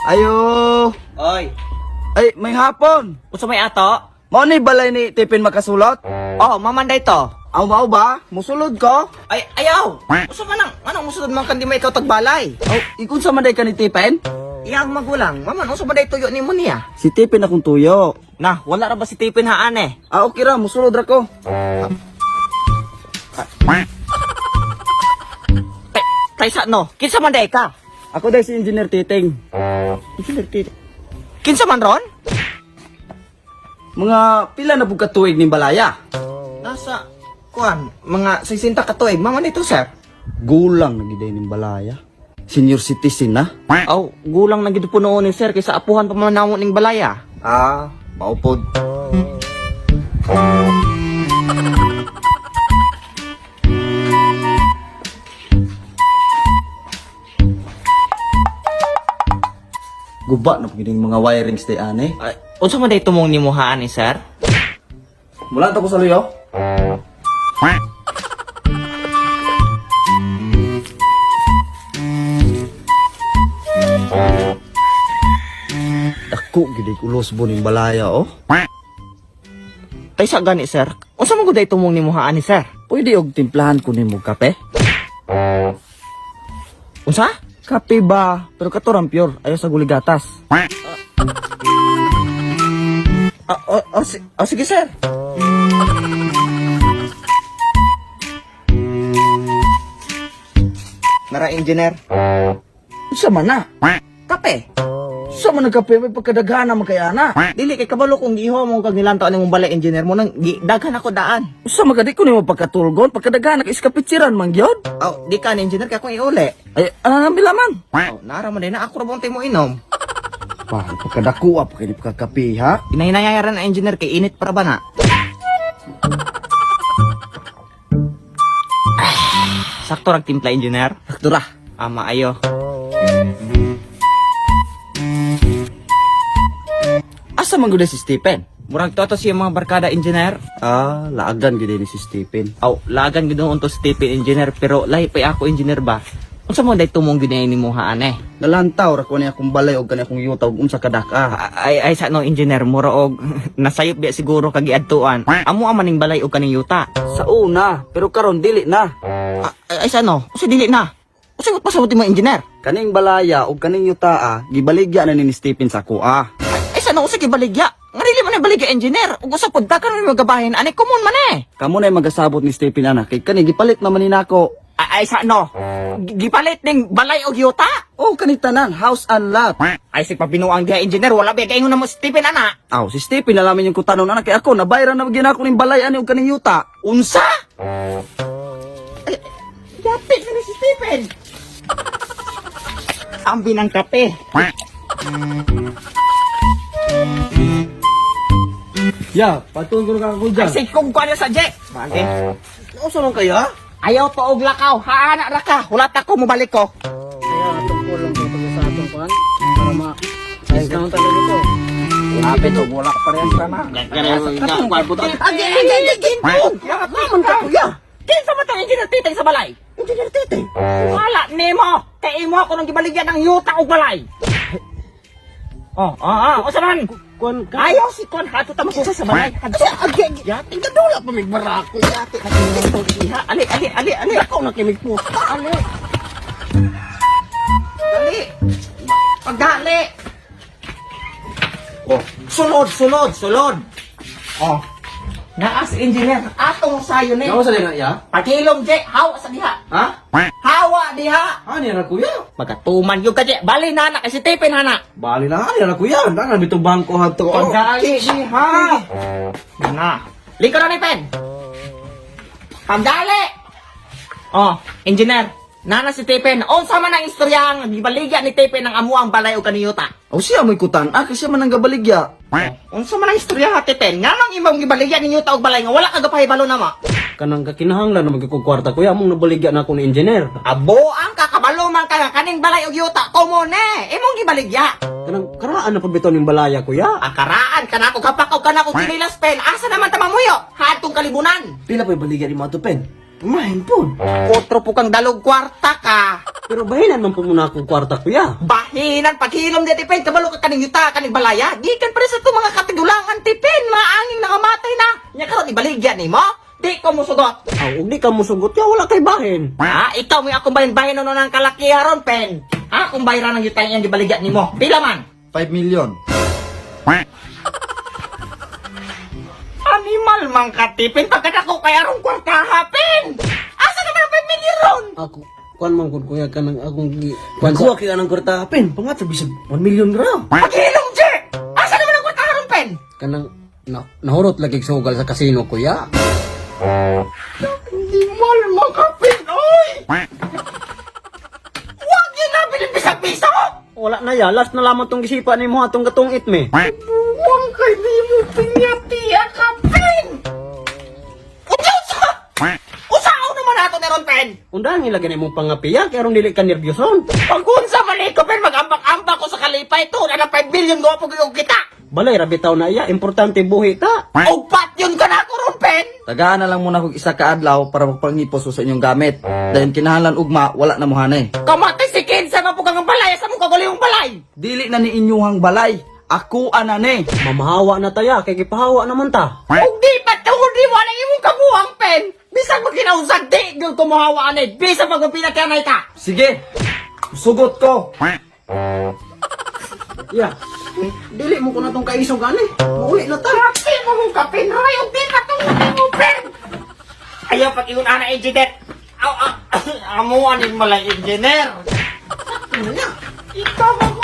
Ayo. Oy, Ay, may hapon. usa may ato? Mao ni balay ni Tipin makasulot? Oh, mamanday to. Aw mao ba? Musulod ko? Ay, ayaw. Usa man ang anong musulod man kandi may ikaw tagbalay. Aw, ikun sa manday ka ni Tipin? Iyang magulang, maman usa man day tuyo nimo niya. Si Tipin akong tuyo. Nah, wala ra ba si Tipin haan eh? Ah, okay ra, musulod ra ko. Kaysa no, kinsa man day ka? Ako dai si Engineer Titing. Kinsa man ron? Mga pila na pug katuig ning balaya. Nasa kuan, mga 60 ka tuig. Maman ito, sir. Gulang na giday ning balaya. Senior citizen na. Aw, gulang na gid puno ni sir kaysa apuhan pa man namo ning balaya. Ah, maupod. Guba na pagiging mga wirings day ane. Ay, unsa man day tumong nimo haan ni sir? Mula to ko sa luyo. Dako gid ulos bo ning balaya oh. Kaysa gani sir. Unsa man gud day tumong nimo haan ni sir? Pwede og timplahan ko nimo kape? Unsa? Kape ba? Pero katorang pure, ayaw sa guligatas. Sige sir. Nara engineer. Sa man na? Kape. Sa man nagkape may pagkadaghana makayana? Dili kay kabalo kung giho mo kag nilantaw nimong balay engineer mo nang daghan ako daan. Sa magadi ko nimo pagkatulgon, pagkadaghana ka iskapitsiran man gyud. Aw, di ka ni engineer ka kung iuli. Ay, ano nang bilaman? Aw, nara man din na ako ra mo inom. Pa, pagkadakuha pa kini pagkakape ha? Inahinayaran na engineer kay init para ba na? Sakto rag timpla engineer. Sakto ra. Ama ayo. Asa man gud si Stephen? Murag to siya mga barkada engineer. Ah, laagan gid ni si Stephen. Aw, lagan gid unto Stephen engineer pero lahi pa ako engineer ba? Unsa mo day tumong gid ni mo haan eh? Nalantaw ra ko ni akong balay og kani akong yuta og unsa kadaka. Ay sa no engineer mura og nasayop biya siguro kag giadtuan. Amo amaning balay og kaning yuta. Sa una, pero karon dili na. Ay sa no, usi dili na. Usi mo pasabot mo engineer. Kaning balaya og kaning yuta gibaligya na ni Stephen sa kuha. Ay sa no usi gibaligya. Nga dili man baligya engineer. Ug usa pod dakan mo magabahin ani common man eh. Kamo na magasabot ni Stephen anak kay kani gipalit naman ni nako. Ay sa no. Gipalit ning balay og yuta. Oh, kani tanan house and lot. Ay si pabinuang dia engineer wala ba kaingon na mo Stephen ana. Aw, si Stephen nalamin yung kutanon anak kay ako nabayran na gyud ako ning balay ani og kaning yuta. Unsa? Dati ni si Stephen. Ambi ng kape. Ya, patungkol ka ko Ay sikong ko sa Jack. Bante. Usa man kaya? Ayaw to og lakaw. Haana ra ka. Hulat ako mo balik ko. Kaya tungkol lang ko sa atong kuan para ma ayos naman talaga to. Apit og wala pa rin sana. Agin. Naman ka kuya. Kinsa man tong engineer titay sa balay? Engineer titay. Wala nimo. Kay imo ako nang gibaligyan ng yuta og balay. Usa man. Kuan Ayaw si Kon hato tamo sa balay. Agin. yati dadula pa mig barako yati. Ali. Ako na kimig po. Ali. Dali. Pagdali. Oh, sulod. Oh. Naas engineer, atong sayo ni. Ako sa dinga ya? Pakilom je, hawa sa diha. Ha? Hawa diha. Ani ra kuya? Magatuman yung kaje, bali na kasi tipin hana. Bali na ani ra kuya. Dana bito bangko hadto. Pagdali diha. Na. Liko na ni pen. Pagdali. Oh, engineer. Nana si Tipin, unsa man ang istoryang gibaligya ni Tipin ang amuang balay o kaniyuta? O siya mo'y kutan. Kasi man ang gabaligya. Unsa man ang istorya ha Tipin? Nganong imong gibaligya ni yuta og balay nga wala ka gapahibalo na ma? Kanang kakinahanglan na magkukwarta kuya among nabaligya na ako ni engineer. Abo ang kakabalo man ka nga kaning balay og yuta komone. Imong gibaligya. Kanang karaan na pagbitaw ning balaya kuya. Akaraan kana ko kapakaw kana ko kinilas pen. Asa naman ta mamuyo? Hadtong kalibunan. Pila pa baligya ni Mato Pen? Mahin po. Otro po kang dalog kwarta ka. Pero bahinan man po muna akong kwarta kuya. Bahinan, paghilom di tipin, kabalo ka kaning yuta, kaning balaya. Gikan pa rin sa ito mga katigulangan tipin, mga angin nakamatay na. Nya karon ibaligyan ni mo. Di ko musugot. Ug di ka musugot ya wala kay bahin. Ha? Ikaw may akong bahin no ng kalakiharon, pen. Ha? Kung bayaran ng yuta yan, gibaligyan ni mo. Pila man? 5 million. Animal mang katipin, pagkat ako kaya rong kwarta hapin. Asa naman ang 5 million ron? Ako kuan man gud kuya kanang akong Nagkuha kaya ng kwarta pen. Pangat bisag 1 million ra. Paghilom, Jer! Asa naman ang kwarta ron, pen? kanang nahurot lagi sugal sa kasino kuya. Animal mang kapin, oy! Huwag yun na binibisag-bisa mo! Wala na ya, last na lamang tong gisipan nimo atong gatungit me. Buwang kay di mo pinyatiya kapin! Usa! Usao naman nato ni ron, pen! Undang ilagay nimo pangapiya kay aron dili ka nervyoson. Pag-unsa man ko, pen, mag-ambak-ambak ko sa kalipay to, na 5 billion gawa pag kita! Balay ra bitaw na iya, importante buhi ta. Upat yun ka na ko ron, pen! Tagaan na lang muna kog isa ka adlaw para magpangipos sa inyong gamit. Dahil kinahanglan ugma wala na mo hanay. Kamatay si Kinsa nga po kang balay, sa mong kaguli yung balay! Dili na ni inyuhang balay. Ako anane. Mamahawa na taya kay gipahawa naman ta. Kung di pa tungod di mo na imong kabuhang, pen! Bisag magkinausag, di gawin ko mahawa anay, bisag magpinakanay ka! Sige. Sugot ko. Ya. Dili mo ko na tong kaisog ani. Uwi na ta. Kasi mo mong kapin, Roy, o di pa tungod mo, pen! Ayaw pag iyon ana, engineer! Amuanin mo lang, engineer! Ikaw mo